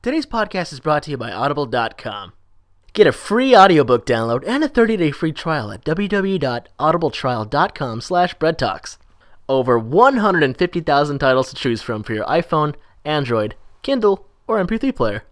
Today's podcast is brought to you by Audible.com. Get a free audiobook download and a 30-day free trial at www.audibletrial.com/breadtalks. Over 150,000 titles to choose from for your iPhone, Android, Kindle, or MP3 player.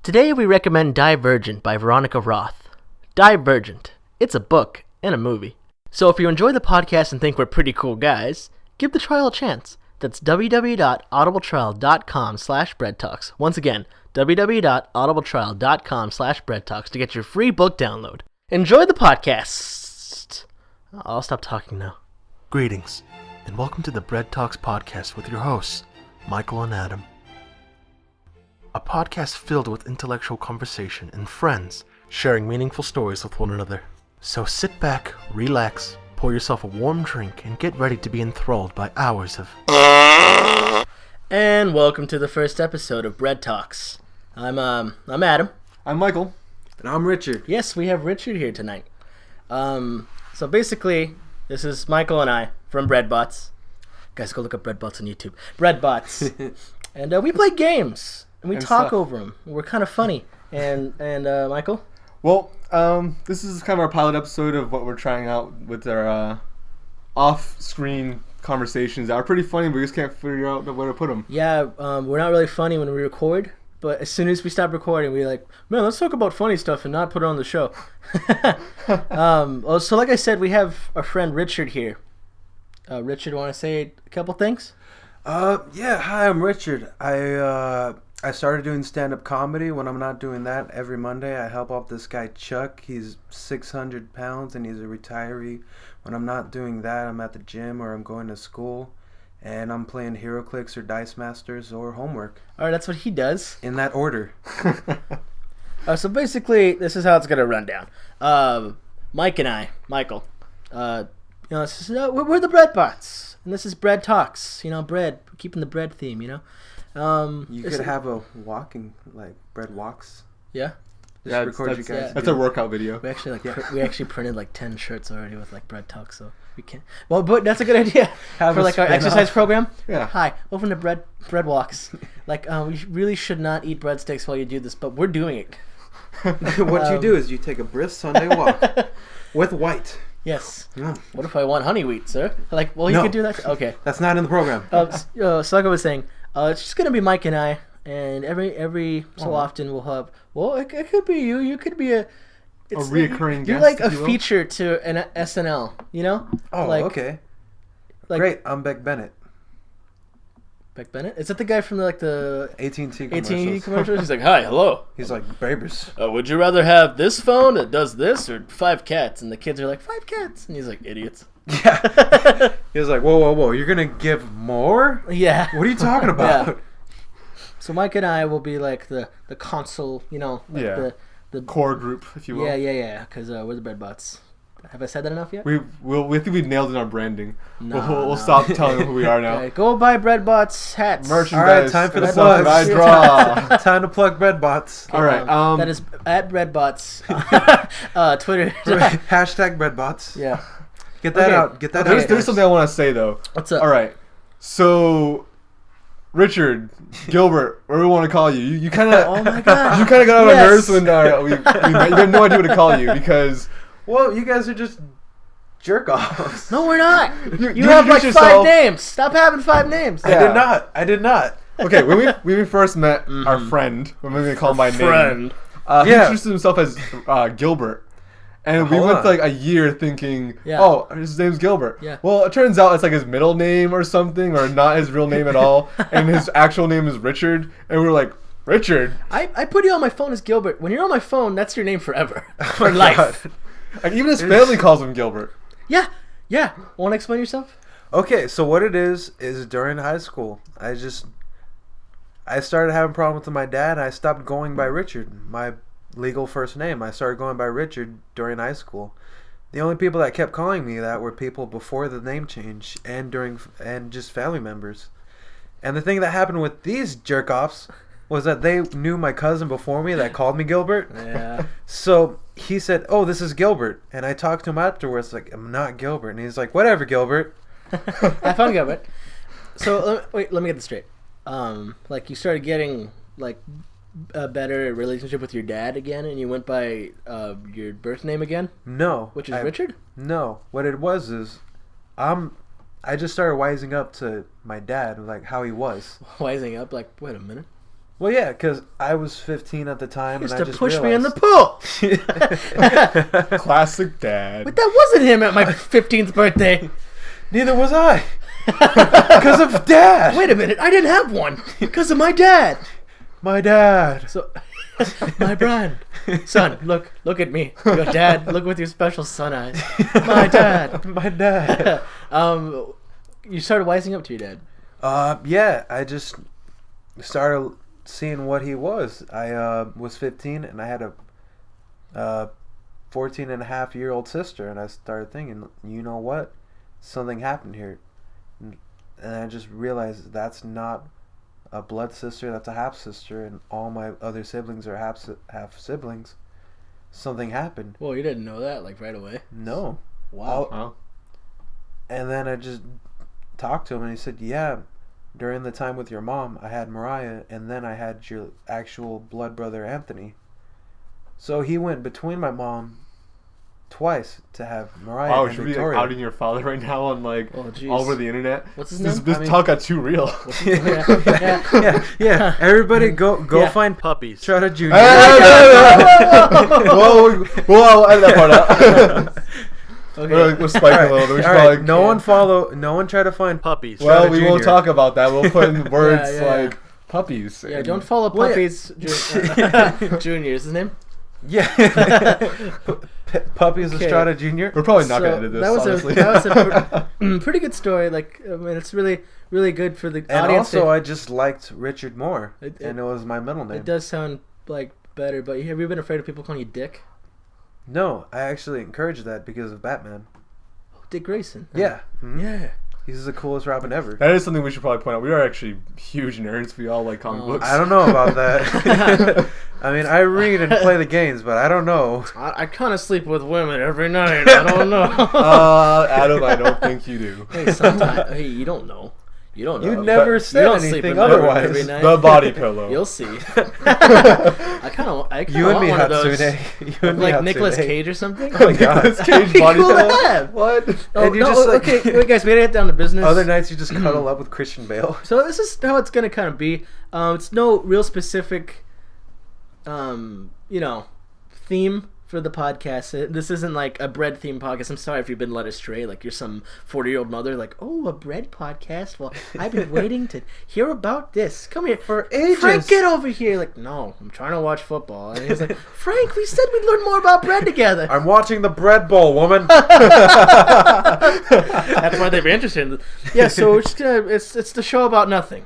Today we recommend Divergent by Veronica Roth. Divergent. It's a book and a movie. So if you enjoy the podcast and think we're pretty cool guys, give the trial a chance. That's www.audibletrial.com/breadtalks. Once again, www.audibletrial.com/breadtalks to get your free book download. Enjoy the podcast. I'll stop talking now. Greetings, and welcome to the Bread Talks podcast with your hosts, Michael and Adam. A podcast filled with intellectual conversation and friends sharing meaningful stories with one another. So sit back, relax, pour yourself a warm drink, and get ready to be enthralled by hours of... And welcome to the first episode of Bread Talks. I'm Adam. I'm Michael. And I'm Richard. Yes, we have Richard here tonight. So basically, this is Michael and I from Breadbots. Guys, go look up Breadbots on YouTube. Breadbots. And we play games, and we talk over them. We're kind of funny. And Michael? Well, this is kind of our pilot episode of what we're trying out with our off-screen conversations that are pretty funny, but we just can't figure out where to put them. Yeah, we're not really funny when we record, but as soon as we stop recording, we're like, man, let's talk about funny stuff and not put it on the show. So like I said, we have our friend Richard here. Richard, want to say a couple things? Yeah, hi, I'm Richard. I started doing stand-up comedy. When I'm not doing that, every Monday I help out this guy Chuck. He's 600 pounds and he's a retiree. When I'm not doing that, I'm at the gym or I'm going to school, and I'm playing HeroClix or Dice Masters or homework. All right, that's what he does. In that order. So basically, this is how it's gonna run down. Mike and I, Michael, this is, we're the Breadbots, and this is Bread Talks. Bread, keeping the bread theme. You could have a walking, like bread walks. Yeah. Yeah, record you guys. That's a workout video. We actually we actually printed like 10 shirts already with like Bread Talk, so we can't. Well, but that's a good idea for like our exercise program. Yeah. Hi, welcome to Bread Walks. Like we really should not eat breadsticks while you do this, but we're doing it. What you do is you take a brisk Sunday walk with white. Yes. Mm. What if I want honey wheat, sir? Like, well, you No. could do that. Okay. That's not in the program. So like I was saying, it's just gonna be Mike and I, and every so often we'll have. Well, it could be you. You could be a reoccurring guest. You're like a if you will. feature to an SNL. Oh, like, okay. Like, Great, I'm Beck Bennett. Beck Bennett? Is that the guy from the AT&T commercials? He's like, hi, hello. He's like, Babers. Would you rather have this phone that does this or 5 cats? And the kids are like, 5 cats. And he's like, idiots. Yeah. He was like, whoa. You're going to give more? Yeah. What are you talking about? Yeah. So Mike and I will be like the console, the core group, if you will. Yeah, because we're the Breadbots. Have I said that enough yet? We think we've nailed in our branding. No, we'll stop telling them who we are now. Okay, go buy Breadbots hats. Merchandise. All right, time for the That's what I plugs. draw. Time to plug Breadbots. All right. That is at Breadbots. Twitter. Hashtag Breadbots. Yeah. Get that out. Get that out. There's something I want to say, though. What's up? All right. So... Richard, Gilbert, whatever we want to call you. You kind of, oh my God. You kind of got on our nerves when we had no idea what to call you because. Well, you guys are just jerk offs. No, we're not. You You have like introduce 5 yourself. names. Stop having 5 names. Yeah. I did not. Okay, when we first met our friend, I'm going to call him by name. He Yeah. introduced himself as Gilbert. And we went like a year thinking, oh, his name's Gilbert. Yeah. Well, it turns out it's like his middle name or something, or not his real name at all. And his actual name is Richard. And we were like, Richard? I put you on my phone as Gilbert. When you're on my phone, that's your name forever. For life. Like, even his family calls him Gilbert. Yeah. Want to explain yourself? Okay, so what it is during high school, I started having problems with my dad, and I stopped going by Richard, my legal first name. I started going by Richard during high school. The only people that kept calling me that were people before the name change and just family members. And the thing that happened with these jerk-offs was that they knew my cousin before me that called me Gilbert. Yeah. So he said, oh, this is Gilbert. And I talked to him afterwards, like, I'm not Gilbert. And he's like, whatever, Gilbert. I found Gilbert. So, wait, let me get this straight. Like, you started getting, like, a better relationship with your dad again, and you went by your birth name again, No. which is Richard? No. What it was is, I just started wising up to my dad, like how he was. Wising up, like, wait a minute. Well, yeah, because I was 15 at the time, He and used I to just push realized. me in the pool. Classic dad. But that wasn't him at my 15th birthday. Neither was I. Because of Dad. Wait a minute, I didn't have one because of my dad. My dad. So, my brand. Son, look at me. Your dad, look with your special sun eyes. My dad. My dad. You started wising up to your dad. Yeah, I just started seeing what he was. I was 15 and I had a 14 and a half year old sister, and I started thinking, you know what? Something happened here. And I just realized that's not a blood sister, that's a half sister, and all my other siblings are half siblings. Something happened. Well, you didn't know that, like, right away. No. Wow. Wow. And then I just talked to him, and he said, yeah, during the time with your mom, I had Mariah, and then I had your actual blood brother, Anthony. So he went between my mom twice to have Mariah Wow, and should we be Victoria. like outing your father right now on like Oh, jeez. all over the internet? What's his This, name? this I mean- talk got too real. yeah. Everybody go Yeah. find Puppies. Trotta Jr. Whoa, I'll edit that part out. Okay. We'll spike a little bit. We should All right, probably- no one try to find Puppies. Well, Trotta we won't Jr. talk about that. We'll put in words Yeah. like puppies. Yeah, and- don't follow Well, yeah. Puppies Junior. Is his name? Yeah. Puppies Okay. Estrada Jr. We're probably not So, gonna edit this. that was honestly. that was a pretty good story. Like, I mean, it's really good for the And audience. also, I just liked Richard more, It- and it was my middle name. It does sound like better, but have you been afraid of people calling you Dick? No, I actually encouraged that because of Batman. Dick Grayson. Yeah. Mhm. Yeah. He's the coolest Robin ever. That is something we should probably point out. We are actually huge nerds. We all like comic Oh. books. I don't know about that. I mean, I read and play the games, but I don't know. I kind of sleep with women every night. I don't know. Adam, I don't think you do. Hey, sometimes. Hey, you don't know. You don't know. You never But said don't sleep anything in my room otherwise. every night. The body pillow. You'll see. I kind of You want and me, one of those. Hatsune. You and me, Like Hatsune. Nicolas Cage or something. Oh my god. Nicolas Cage That'd be body cool to pillow. have. What? Oh, And you no, just, like- okay, wait, guys, we gotta get down to business. Other nights you just cuddle up with Christian Bale. So this is how it's gonna kind of be. It's no real specific, theme for the podcast. This isn't like a bread theme podcast. I'm sorry if you've been led astray. Like you're some 40-year-old mother. Like, oh, a bread podcast. Well, I've been waiting to hear about this. Come here, For ages. Frank, get over here. Like, no, I'm trying to watch football. And he's like, Frank, we said we'd learn more about bread together. I'm watching the Bread Bowl, woman. That's why they'd be interested in this. Yeah, so we're just gonna, it's the show about nothing.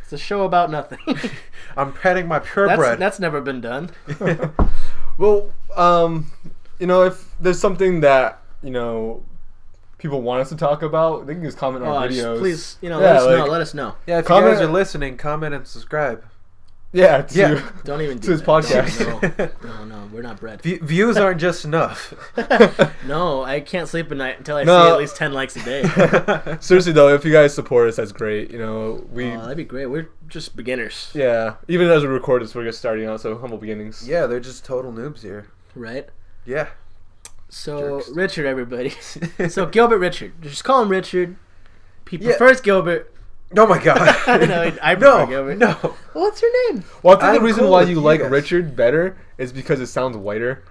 It's a show about nothing. I'm petting my purebred. That's never been done. Well, if there's something that, people want us to talk about, they can just comment on our Just videos. please, Yeah, let us know. like- Let us know. Yeah, if Comment- you guys are listening, comment and subscribe. Yeah, to, Yeah. Don't even do to his that. podcast. No, we're not bread. Views aren't just enough. No, I can't sleep at night until I No. see at least 10 likes a day. Seriously though, if you guys support us, that's great. We That'd be great. We're just beginners, yeah. Even as we record this, we're just starting out, so humble beginnings. Yeah, they're just total noobs here. right? Yeah. So Jerks. Richard, everybody. So Gilbert Richard. Just call him Richard. He Yeah. prefers Gilbert. Oh my god. No, I prefer no, Gilbert. no. Well, what's your name? Well, I think I'm the reason cool why with you you like guys. Richard better is because it sounds whiter,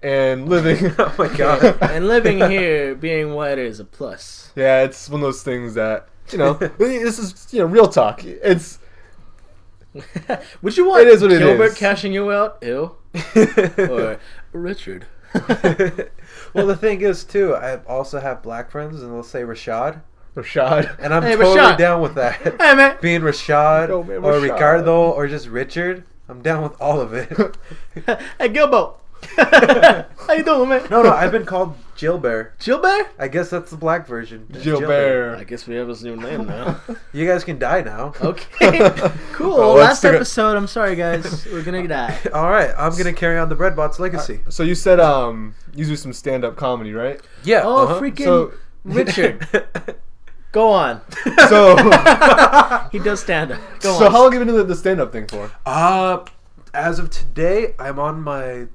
and living. Oh my god. And living here, being whiter is a plus. Yeah, it's one of those things that this is real talk. It's Would you want It is what it Gilbert is. cashing you out? Ew. Or Richard? Well, the thing is, too, I also have black friends, and they'll say Rashad, Rashad. and I'm Hey, totally Rashad. down with that. Hey, man. Being Rashad, Yo, man, or Rashad. Ricardo, or just Richard, I'm down with all of it. Hey, Gilbo. How you doing, man? No, I've been called Gilbert. Gilbert? I guess that's the black version. Just Gilbert. I guess we have his new name now. You guys can die now. Okay. Cool. Well, let's Last take a- episode. I'm sorry, guys. We're gonna die. All right, I'm gonna carry on the Breadbot's legacy. So you said you do some stand-up comedy, right? Yeah. Oh, uh-huh. freaking So- Richard. Go on. So, He does stand up. Go so on. how long have you been doing the stand-up thing for? As of today, I'm on my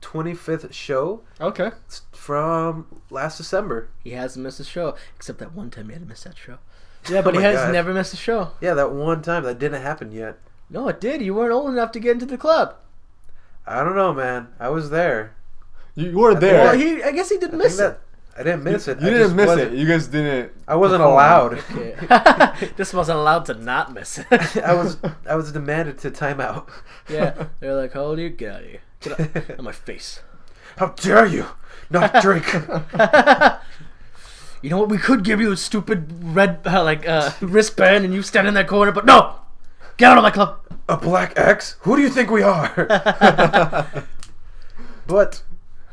25th show Okay. from last December. He hasn't missed a show, except that one time he had to miss that show. Yeah, but Oh he my has God. never missed a show. Yeah, that one time that didn't happen yet. No, it did. You weren't old enough to get into the club. I don't know, man. I was there. You were there. Well, I guess he didn't miss it. I didn't miss it. You I didn't just miss wasn't- it. You guys didn't. I wasn't perform. allowed. Okay. Just wasn't allowed to not miss it. I was demanded to time out. Yeah, they're like, "How old are you? Get out of here! Get out of my face!" How dare you not drink? You know what? We could give you a stupid red wristband, and you stand in that corner, but no, get out of my club. A black X? Who do you think we are? But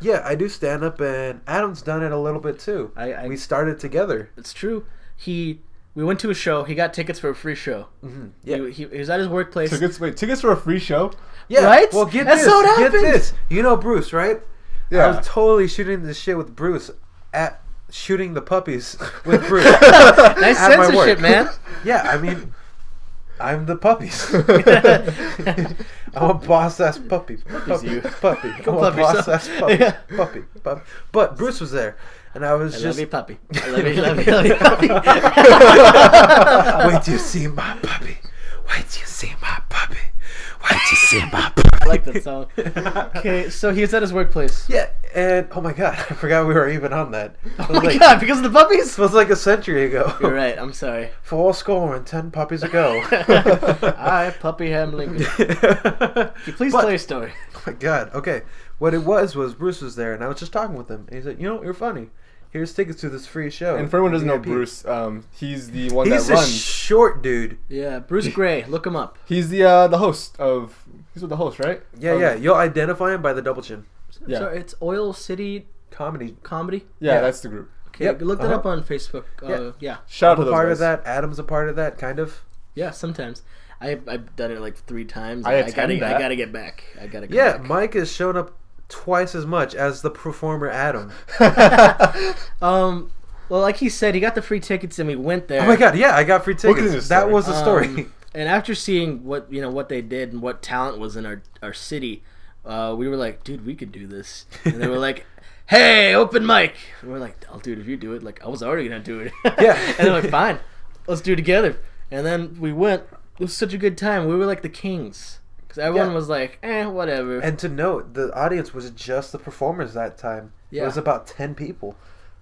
yeah, I do stand up, and Adam's done it a little bit too. We started together. It's true. We went to a show. He got tickets for a free show. Yeah. He was at his workplace. Tickets for a free show? Yeah, Right? Well, get That's this. how it Get happened. this. You know Bruce, right? Yeah. I was totally shooting this shit with Bruce at shooting the puppies with Bruce. Nice at my censorship, work. man. Yeah, I mean, I'm the puppies. I'm a boss ass puppy. you. Puppy. I'm Go a puppy, boss son. ass puppy. Yeah. Puppy. But Bruce was there, and I was I just love you, puppy. I love you, love you, love you, puppy. wait till you see my puppy. Wait till you see my puppy. Wait till you see my puppy. I like that song. Okay, so he was at his workplace. Yeah, and oh my god, I forgot we were even on that. Oh my god, because of the puppies? It was like a century ago. You're right, I'm sorry. 4 score and 10 puppies ago. I, Puppy Ham Lincoln. Can you please But- tell your story? Oh my god. Okay. What it was Bruce was there, and I was just talking with him. And he said, "You know, you're funny. Here's tickets to this free show." And for anyone who doesn't know VIP. Bruce, he's the one He's that a runs. short dude. Yeah, Bruce Gray, look him up. He's the host of. He's with the host, right? Yeah, yeah. You'll identify him by the double chin. Yeah. So it's Oil City Comedy. Comedy? Yeah, Yeah. that's the group. Okay, Yep, look that uh-huh. up on Facebook. Yeah. Shout out to I'm a those part guys. of that. Adam's a part of that, kind of. Yeah, sometimes. I've done it like 3 times. I attend that. I gotta get back. I gotta come Yeah, back. Mike has shown up twice as much as the performer Adam. Well, like he said, he got the free tickets and we went there. Oh my god, yeah, I got free Look at tickets. this That story. was the story. And after seeing what they did and what talent was in our city, we were like, dude, we could do this. And they were like, hey, open mic. And we're like, oh, dude, if you do it, like I was already gonna do it. Yeah. And they're like, fine, let's do it together. And then we went. It was such a good time. We were like the kings because everyone Yeah. was like, whatever. And to note, the audience was just the performers that time. Yeah. It was about 10 people.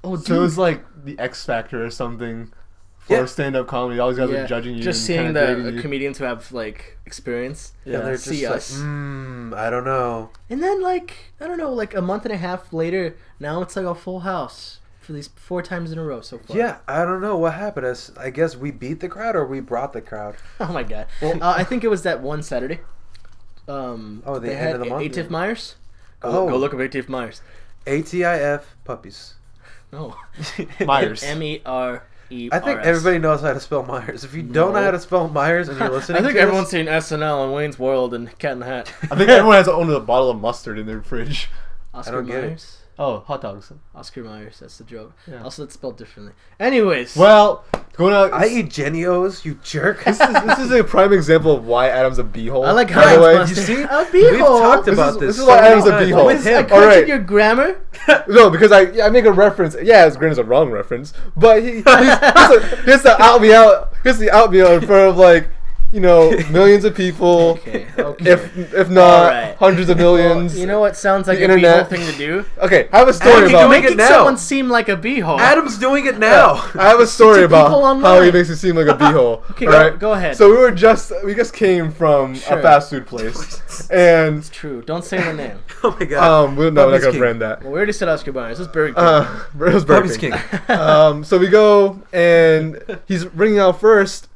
Oh, dude. So it was like the X Factor or something for Yeah. stand-up comedy. All these guys are judging you. Just and seeing kinda grading the you. comedians who have like experience. Yeah. And they're just See like, us. I don't know. And then like I don't know, like a month and a half later, now it's like a full house for these 4 times in a row so far. Yeah, I don't know what happened. I guess we beat the crowd or we brought the crowd. Oh my god. I think it was that one Saturday. the they end had of the month? Atif Myers. Oh. Go look up Atif Myers. ATIF puppies. No. Myers. MERERS. I think everybody knows how to spell Myers. If you don't know No. how to spell Myers and you're listening I think to everyone's this, seen SNL and Wayne's World and Cat in the Hat. I think everyone has owned a bottle of mustard in their fridge. Oscar don't get it. Myers. Oh, hot dogs. Oscar Myers. That's the joke. Yeah. Also, it's spelled differently. Anyways. Well, going on. I eat Genios, you jerk. This is a prime example of why Adam's a beehole. I like By the Heinz way, mustard. you see? A We've beehole. talked about This this. is why so many Adam's a times beehole. with him. I All corrected right. your grammar. No, because I make a reference. Yeah, his grin is a wrong reference, but he has to out me out. He has to out me out in front of like, millions of people. Okay. If not Alright. hundreds of millions. You know what sounds like The a beehole internet. thing to do? Okay, I have a story Adam, about. you make it Making now. someone seem like a beehole. Adam's doing it now. I have a story to about people how online. he makes it seem like a beehole. Okay, alright? go ahead. So we just came from Sure. a fast food place, and It's true. Don't say the name. Oh my god. we're not Puppies gonna King. brand that. Well, we already said Oscar Myers. This is Burger King. It was Burger Puppies King. King. So we go, and he's bringing out first.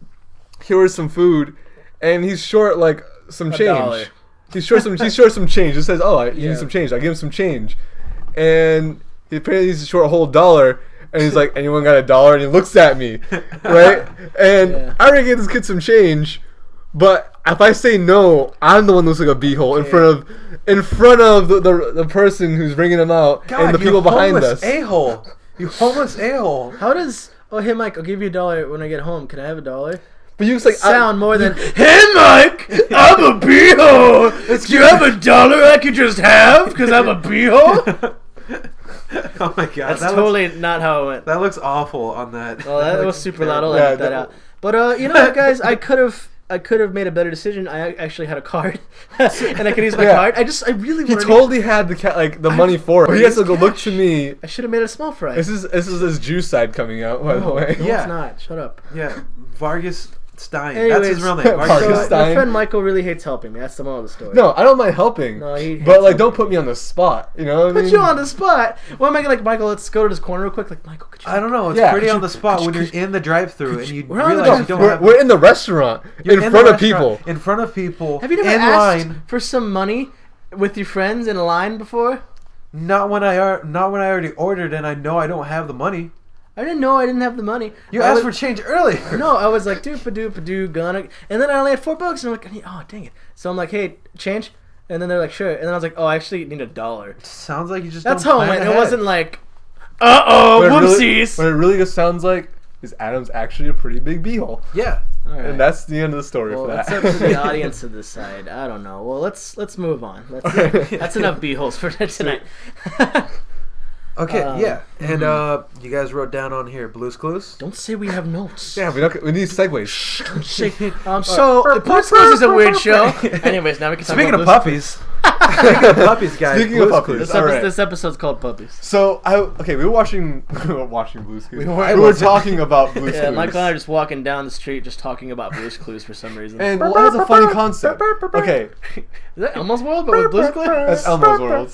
Here was some food, and he's short like some change. $1. He's short some change. It says, "Oh, you Yeah. need some change." I give him some change, and apparently he's short a whole $1. And he's like, "Anyone got $1?" And he looks at me, right? And Yeah. I already gave this kid some change, but if I say no, I'm the one who looks like a beehole in front of the person who's bringing him out God, and the you people behind homeless us. A-hole. You homeless a-hole. How does oh, hey, Mike, I'll give you $1 when I get home. Can I have $1? But you like Sound more than, hey, Mike, I'm a beehole. Do you have $1 I could just have because I'm a beehole? Oh my god, That's totally not how it went. That looks awful on that. Oh, that was super loud. I'll Yeah, edit that out. But you know what, guys? I could have made a better decision. I actually had a card, and I could use my card. I really he wanted. totally had the money for it. But he has to go look to me. I should have made a small fry. This is his juice side coming out, by the way. No, Yeah. it's not. Shut up. Yeah, Vargas Stein. Anyways, That's his real name. Vargas Vargas So Stein. my friend Michael really hates helping me. That's the moral of the story. No, I don't mind helping. No, he hates but like, helping don't me. put me on the spot. You know what I mean? Put you on the spot. Why am I like, Michael? Let's go to this corner real quick. Like, Michael, could you? I don't know. It's Yeah, pretty could on you- the spot could when you- you're in the drive-thru and you We're on the realize you drive-thru. don't have. We're in the restaurant You're in front of restaurant, people. In front of people. Have you never in asked line? for some money with your friends in a line before? Not when I already ordered and I know I don't have the money. I didn't know I didn't have the money. You I asked was- for change earlier. No, I was like, doo gonna, and then I only had $4, and I'm like, oh, dang it. So I'm like, hey, change, and then they're like, sure, and then I was like, oh, I actually need $1. Sounds like you just. That's don't how it plan went. It ahead. wasn't like, uh-oh, What it really- whoopsies. What it really just sounds like is Adam's actually a pretty big beehole. Yeah. All right. And that's the end of the story Well, for it's that. up to the audience to decide. I don't know. Well, let's move on. That's enough b-holes for tonight. Okay. Yeah. And Mm-hmm. you guys wrote down on here Blue's Clues. Don't say we have notes. Yeah, we need segues. Don't say. So, Blue's Clues is a weird show. Anyways, now we can talk Speaking about of Blue's puppies. Speaking of puppies, guys. Speaking of Blue's puppies. Clues. Alright. This episode's called Puppies. So we were watching Blue's Clues. We We were- were talking about Blue's Yeah, Clues. Michael and I are just walking down the street just talking about Blue's Clues for some reason. And well, it has a funny concept. Okay, Is that Elmo's World, but with Blue's Clues? that's Elmo's World.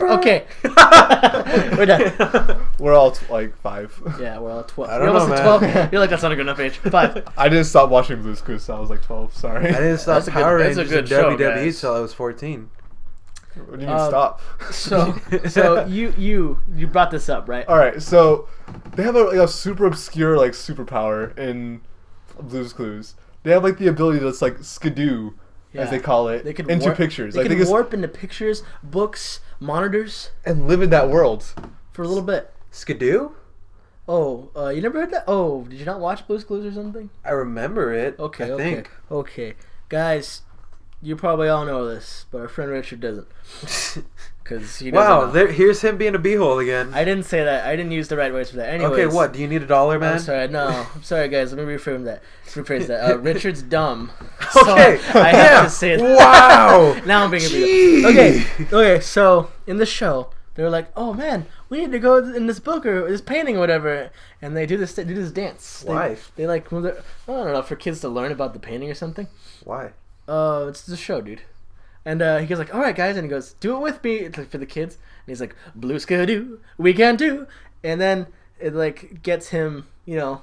Okay. We're done. We're all like 5. Yeah, we're all 12. I don't You're almost know, at 12. You're like, that's not a good enough age. 5. I didn't stop watching Blue's Clues, so I was like 12. Sorry. I didn't stop That's a good- Power that's a Rangers good and show, WWE guys. till I was 14. What do you mean stop? So you brought this up, right? All right, so they have a super obscure like superpower in Blue's Clues. They have like the ability to just like skidoo, as they call it, They can into warp, pictures. They Like can they just warp into pictures, books, monitors and live in that world. for a little bit. Skidoo? Oh, you never heard that? Oh, did you not watch Blue's Clues or something? I remember it. Okay, I okay, think. okay, guys, you probably all know this, but our friend Richard doesn't, because he doesn't. Wow, know. here's him being a beehole again. I didn't say that. I didn't use the right words for that. Anyways, Okay, what? Do you need $1, man? I'm sorry. No, I'm sorry, guys. Let me rephrase that. Richard's dumb. Okay, So I have to say that. Wow. Now I'm being a Gee. bit. Okay. So in the show, they're like, "Oh man, we need to go in this book or this painting or whatever," and they do this dance. Why? They like, I don't know, for kids to learn about the painting or something. Why? It's the show, dude. And he goes like, "All right, guys," and he goes, "Do it with me." It's like for the kids, and he's like, "Blue skidoo, we can do," and then it like gets him, you know.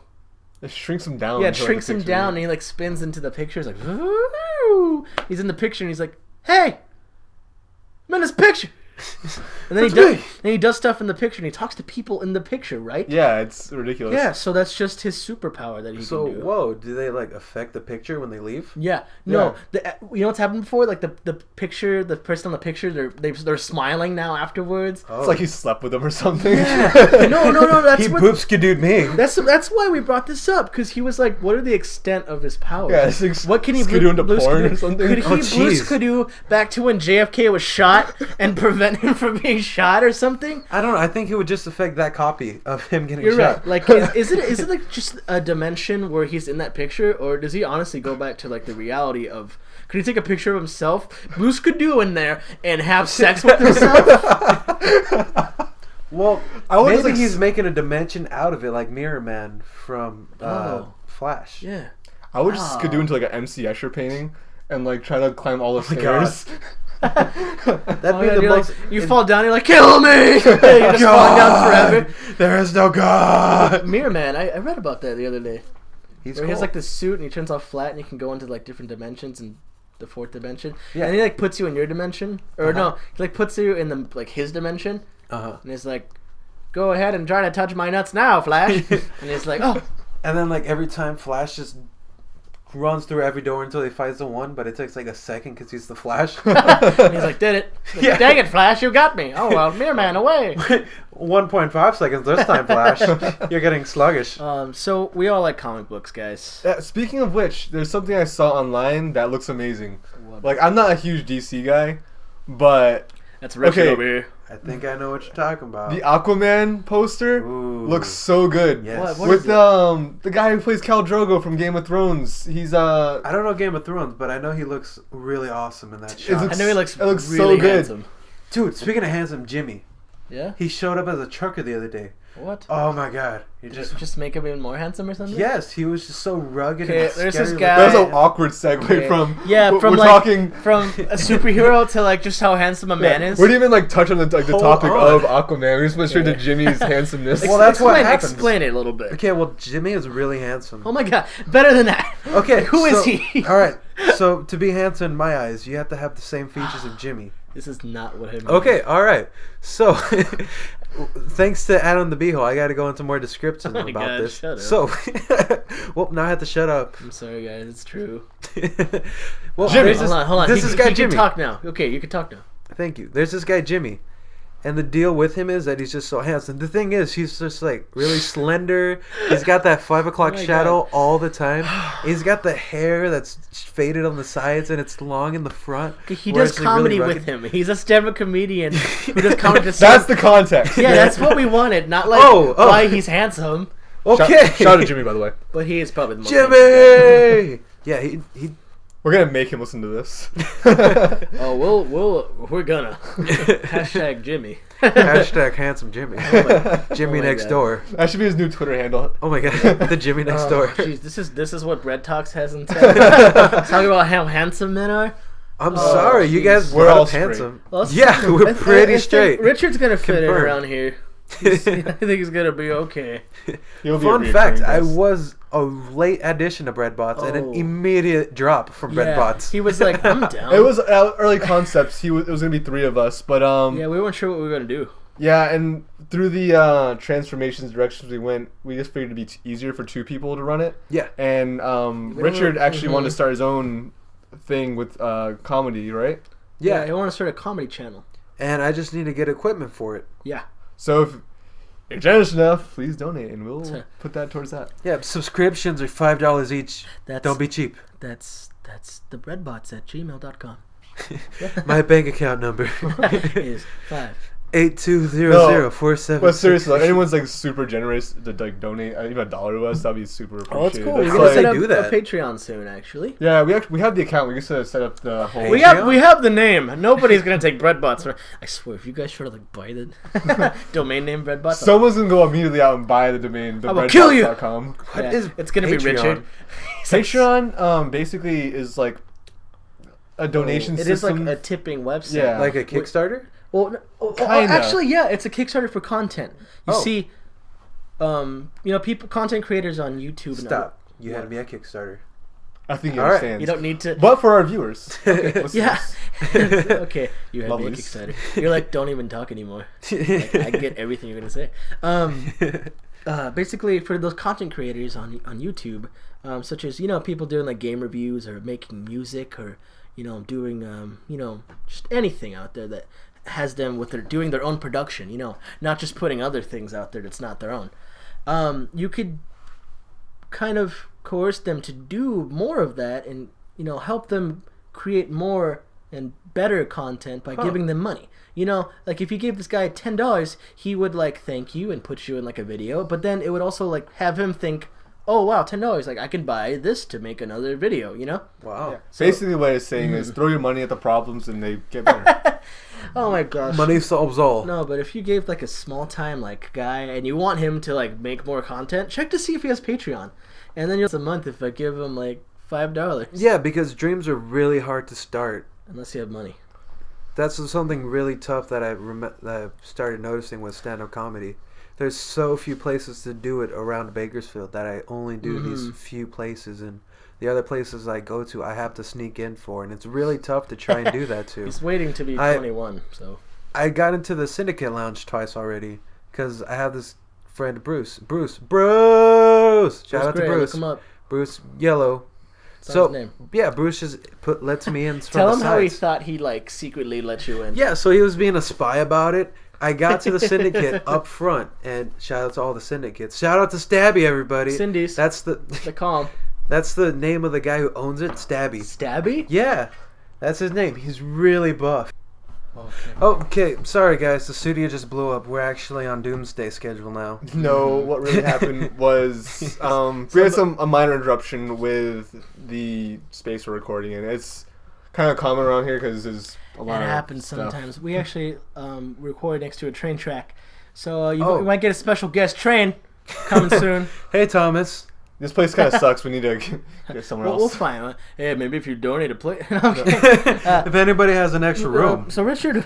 It shrinks him down. Yeah, it to, like, shrinks a him picture. down, and he like spins into the picture. He's like, "Ooh." He's in the picture, and he's like, "Hey, I'm in this picture." And then he does stuff in the picture, and he talks to people in the picture, right? Yeah, it's ridiculous. Yeah. So that's just his superpower that he So, can do. whoa, do they like affect the picture when they leave? Yeah. No. You know what's happened before? Like the picture, the person on the picture, they're smiling now afterwards. It's like he slept with him or something. No. That's He what. poop skidooed me. That's why we brought this up, because he was like, "What are the extent of his powers? Yeah, it's like what can he skidoo into blue porn skidoo- or something? Could he Oh, blue jeez. skidoo back to when JFK was shot and prevent him from being shot or something?" I don't know. I think it would just affect that copy of him getting You're shot. right. Like, is it like just a dimension where he's in that picture, or does he honestly go back to like the reality of? Could he take a picture of himself, blue skidoo in there, and have sex with himself? Well, I would maybe just, like, he's making a dimension out of it, like Mirror Man from Oh. Flash. Yeah. I would just skidoo into like an MC Escher painting and like try to climb all the my God. stairs. That'd Oh, be yeah, the you're most. like, you fall down, you're like, "Kill me!" You're just falling down forever. There is no God. Mirror Man, I read about that the other day. He's Where cool. he has like this suit and he turns off flat and you can go into like different dimensions and the fourth dimension. Yeah. And he like puts you in your dimension, or no, he like puts you in the like his dimension, Uh-huh. and he's like, "Go ahead and try to touch my nuts now, Flash." And he's like, "Oh." And then like every time Flash just runs through every door until he finds the one, but it takes like a second because he's the Flash. And he's like, did it. Like, Yeah. dang it, Flash, you got me. Oh, well, Mirror Man, away. 1.5 seconds this time, Flash. You're getting sluggish. So we all like comic books, guys. Speaking of which, there's something I saw online that looks amazing. What? Like, I'm not a huge DC guy, but That's Richard Okay. over here. I think I know what you're talking about. the Aquaman poster Ooh. looks so good. Yes. What With is it? the guy who plays Khal Drogo from Game of Thrones. He's I don't know Game of Thrones, but I know he looks really awesome in that It shot. looks- I know he looks, it looks so really good. handsome. Dude, speaking of handsome, Jimmy. Yeah? He showed up as a trucker the other day. What? Oh my god. He Just make him even more handsome or something? Yes, he was just so rugged Okay, and there's scary this looking. guy- That was an awkward segue Okay. from Yeah, from we're like talking. from a superhero to like just how handsome a man is. We didn't even like touch on the Hold topic on. of Aquaman. We just went straight to Jimmy's handsomeness. Well, that's what happens. Explain it a little bit. Okay, well, Jimmy is really handsome. Oh my god, better than that. Okay, who is so- he? All right, so to be handsome in my eyes, you have to have the same features of Jimmy. This is not what I mean. Okay, all right. So, thanks to Adam the Beehole, I got to go into more descriptions Oh my about God, this. shut up. So, well, now I have to shut up. I'm sorry, guys. It's true. Well, Jimmy. there's Hold this, on, hold on. This He- is guy he Jimmy. can talk now. Okay, you can talk now. Thank you. There's this guy Jimmy, and the deal with him is that he's just so handsome. The thing is, he's just like really slender. He's got that 5 o'clock Oh my shadow all the time. He's got the hair that's faded on the sides and it's long in the front. Okay, he where does it's, like, really comedy rugged. with him. He's a stand-up comedian who does comedy. To That's the context. yeah, that's what we wanted. Not like Oh. why he's handsome, Okay. Shout out to Jimmy, by the way. but he is probably the most handsome guy. Jimmy. Yeah, he We're gonna make him listen to this. Oh, we're gonna hashtag Jimmy. hashtag handsome Jimmy. Jimmy Oh my next God. door. That should be his new Twitter handle. Oh my god, the Jimmy next Oh, door. jeez, this is what Bread Talks has in town. Talking about how handsome men are. I'm sorry, you guys We're brought all up straight. handsome. Well, Yeah, we're I pretty think straight. Richard's gonna fit in Confirmed. around here. I think he's gonna be okay. He'll be a Fun fact, reoccurring I guest. was a late addition to Breadbots and an Oh. immediate drop from Breadbots. He was like, I'm down. It was early concepts. It was gonna be 3 of us, but Yeah, we weren't sure what we were gonna do. yeah, and through the transformations directions we went, we just figured it'd be easier for 2 people to run it. Yeah. And Richard actually wanted to Mhm. start his own thing with comedy, right? Yeah, Yeah. I want to start a comedy channel. And I just need to get equipment for it. Yeah. So if you're generous enough, please donate, and we'll Sure. put that towards that. Yeah, subscriptions are $5 each. That's Don't be cheap. That's the breadbots at gmail.com. My bank account number is 5. 820047. But seriously, like, anyone's like super generous to like donate even $1 to us, that'd be super appreciated. Oh, that's cool. That's We're gonna like- set up do that. a Patreon soon, actually. yeah, we have the account. We just set up the whole. We have the name. Nobody's gonna take breadbots. I swear, if you guys try to like buy the domain name breadbots, Someone's gonna go immediately out and buy the domain. I will kill you. thebreadbox.com. What yeah, is it's gonna be Patreon? Richard. He's like, Patreon basically is like a donation It is system. like a tipping website. Yeah. Like a Kickstarter? Well, Kinda. actually, yeah, it's a Kickstarter for content. You Oh. see, people, content creators on YouTube. and Stop. You What? had me at Kickstarter. I think you All right. understand. You don't need to. But for our viewers, Yeah. listeners. Okay, you had me at Lovelies. Kickstarter. You're like, don't even talk anymore. Like, I get everything you're gonna say. Basically, for those content creators on YouTube, such as people doing like game reviews or making music or doing just anything out there that has them with doing their own production. Not just putting other things out there that's not their own. You could kind of coerce them to do more of that and help them create more and better content by giving them money. Like if you gave this guy $10, he would like thank you and put you in like a video, but then it would also like have him think, oh wow, $10, like I can buy this to make another video, Wow. So- Basically, what it's saying is throw your money at the problems and they get better. Oh my gosh. Money solves all. No, but if you gave like a small time like guy and you want him to like make more content, check to see if he has Patreon. And then a month if I give him like $5. Yeah, because dreams are really hard to start. Unless you have money. That's something really tough that I started noticing with stand-up comedy. There's so few places to do it around Bakersfield that I only do these few places, and the other places I go to I have to sneak in for, and it's really tough to try and do that too. He's waiting to be I- 21, so. I got into the Syndicate Lounge twice already because I have this friend Bruce. Shout out to Great, Bruce. Look him up. Bruce Yellow. That's his name. yeah, Bruce just lets me in. Tell from him the how he sides. thought he like secretly let you in. Yeah, so he was being a spy about it. I got to the syndicate up front, and shout out to all the syndicates. Shout out to Stabby, everybody. Cindy's. That's the calm. that's the name of the guy who owns it, Stabby. Stabby? Yeah, that's his name. He's really buff. Okay. Okay, sorry guys, the studio just blew up. We're actually on Doomsday schedule now. No, what really happened was we had a minor interruption with the space we're recording in. It's kind of common around here because there's a lot It of happens stuff. sometimes. We actually record next to a train track, so you might get a special guest train coming soon. Hey Thomas. This place kind of sucks. We need to get somewhere We'll else. find. Hey, maybe if you donate a plate. Okay. If anybody has an extra room. So Richard,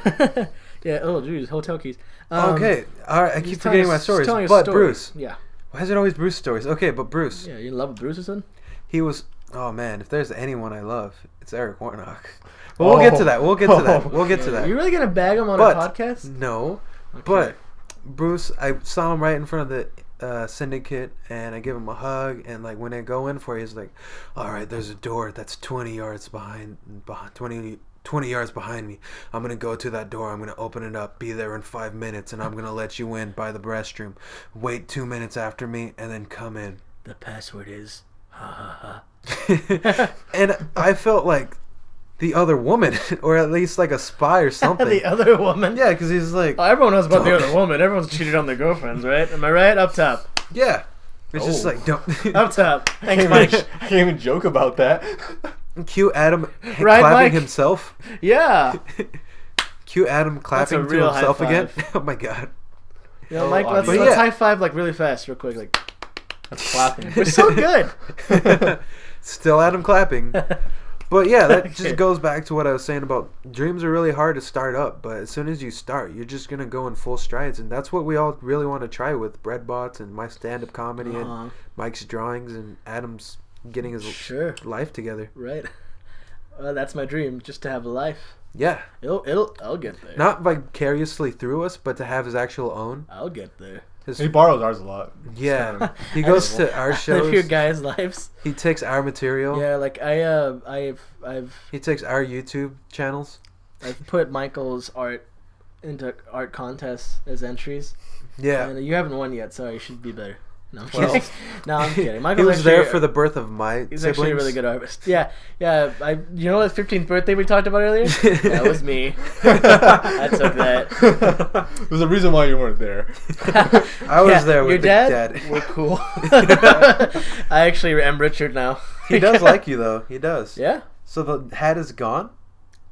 yeah. Oh, geez, hotel keys. Okay, all right. I keep he's forgetting telling my us- stories. he's telling us But stories. Bruce, Yeah. why is it always Bruce stories? Okay, but Bruce, Yeah, you in love with Bruce or something? he was. Oh man, if there's anyone I love, it's Eric Warnock. But we'll get to that. We'll get to that. We'll get to that. You really gonna bag him on But- a podcast? No, Okay. but Bruce, I saw him right in front of the syndicate, and I give him a hug, and like when I go in for it, he's like, "All right, there's a door that's 20 yards behind 20 yards behind me. I'm gonna go to that door. I'm gonna open it up. Be there in 5 minutes, and I'm gonna let you in by the restroom. Wait 2 minutes after me, and then come in." The password is ha ha ha. And I felt like the other woman, or at least like a spy or something. The other woman. Yeah, because he's like, Oh, everyone knows about the other woman. Everyone's cheated on their girlfriends, right? Am I right? Up top. yeah. It's just Oh. like, don't. Up top. I Thanks, can't, Mike. even, I can't even joke about that. Cue Adam Right, clapping Mike? himself. Yeah. Cue Adam clapping a to real himself high again. five. Oh my god. You know, Mike, let's But yeah. high five like really fast, real quick. Like, That's clapping. we're so good. Still Adam clapping. But yeah, that Okay. just goes back to what I was saying about dreams are really hard to start up, but as soon as you start, you're just gonna go in full strides, and that's what we all really want to try with Breadbots and my stand-up comedy Uh-huh. and Mike's drawings and Adam's getting his Sure. life together. Right. That's my dream, just to have a life. Yeah, I'll get there. not vicariously through us, but to have his actual own. I'll get there. His, He borrows ours a lot. yeah, he goes to our Live your shows. guys' lives. He takes our material. Yeah, like I've He takes our YouTube channels. put Michael's art into art contests as entries. Yeah. And you haven't won yet, so you should be better. No, I'm Well, kidding. No, I'm kidding. He Michael's was actually, there for the birth of my He's siblings. actually a really good artist. Yeah. You know that 15th birthday we talked about earlier? That was me. I took that. There's a reason why you weren't there. I was Yeah, there with your the dad. dad. We're cool. I actually am Richard now. He does like you though. He does. Yeah. So the hat is gone.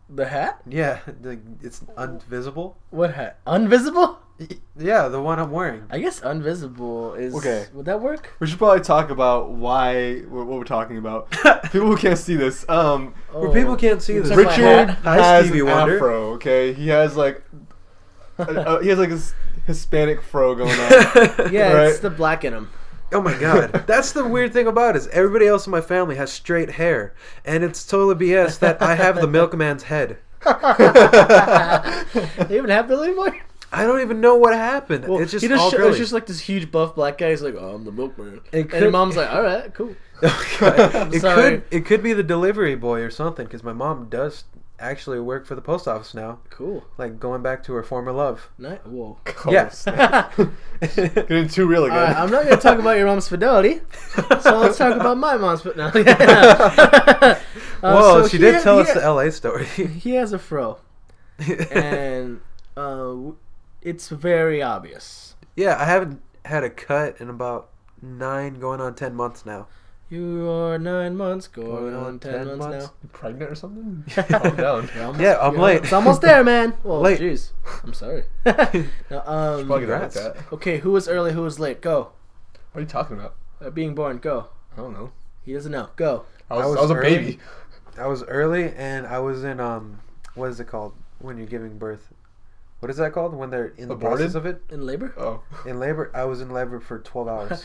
The hat? Yeah, it's invisible. What hat? Invisible? Yeah, the one I'm wearing. I guess invisible is. Okay. Would that work? We should probably talk about what we're talking about. People who can't see this. Where people can't see this. Check my Richard hat. Hi, has Stevie an Wonder. afro. Okay, he has like this Hispanic fro going on. Yeah, Right. it's the black in him. Oh my god, that's the weird thing about it. Is everybody else in my family has straight hair, and it's totally BS that I have the milkman's head. They even have that anymore? I don't even know what happened. Well, it's just he just all it's girly. just like this huge buff black guy. He's like, oh, I'm the milkman. It And could- your mom's like, all right, cool. it sorry. could be the delivery boy or something, because my mom does actually work for the post office now, Cool. like going back to her former love. Whoa. Yes. Getting too real again. All right, I'm not going to talk about your mom's fidelity, so let's talk about my mom's fidelity. Whoa, so she did tell us he- the LA story. He has a fro, and it's very obvious. Yeah, I haven't had a cut in about 9 going on 10 months now. You are 9 months, going on 10 months now. You pregnant or something? Calm down. You're almost- Yeah, I'm you're- late. It's almost there, man. Well, Late. jeez. I'm sorry. No, Probably gonna like Congrats. that. okay, who was early, who was late? Go. What are you talking about? Being born, go. I don't know. He doesn't know. Go. I I was was a early. baby. I was early, and I was in what is it called when you're giving birth? What is that called when they're in the Aborted? process of it? In labor? Oh. In labor, I was in labor for 12 hours.